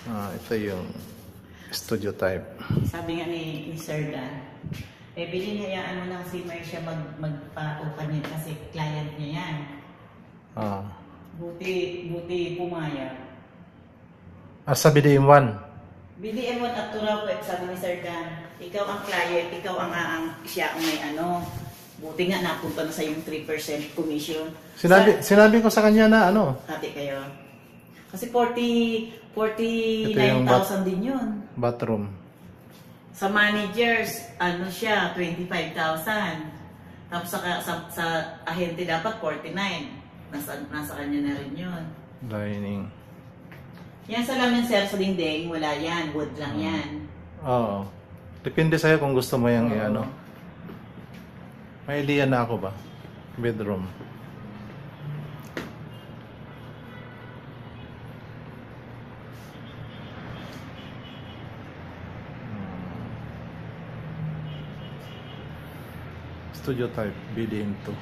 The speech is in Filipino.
Ito yung studio type. Sabi nga ni Sir Dan, bilhin hayaan mo lang si Marcia magpa-open niya kasi client niya yan. Buti pumayag. Sa BDM1? BDM1 at turaw ko, sabi ni Sir Dan, ikaw ang client, ikaw siya ang may ano. Buti nga napunta na sa yung 3% commission. Sinabi ko sa kanya na ano? Hati kayo. Kasi 49,000 din yun. Bathroom. Sa managers, ano siya, 25,000. Tapos sa ahente dapat 49. Nasa kanya na rin yun. Dining. Yan sa lamin sir, sa dingding, wala yan. Wood lang yan. Oo. Depende sa'yo kung gusto mo yung ano. May idea na ako ba? Bedroom. Studio type, BDM2.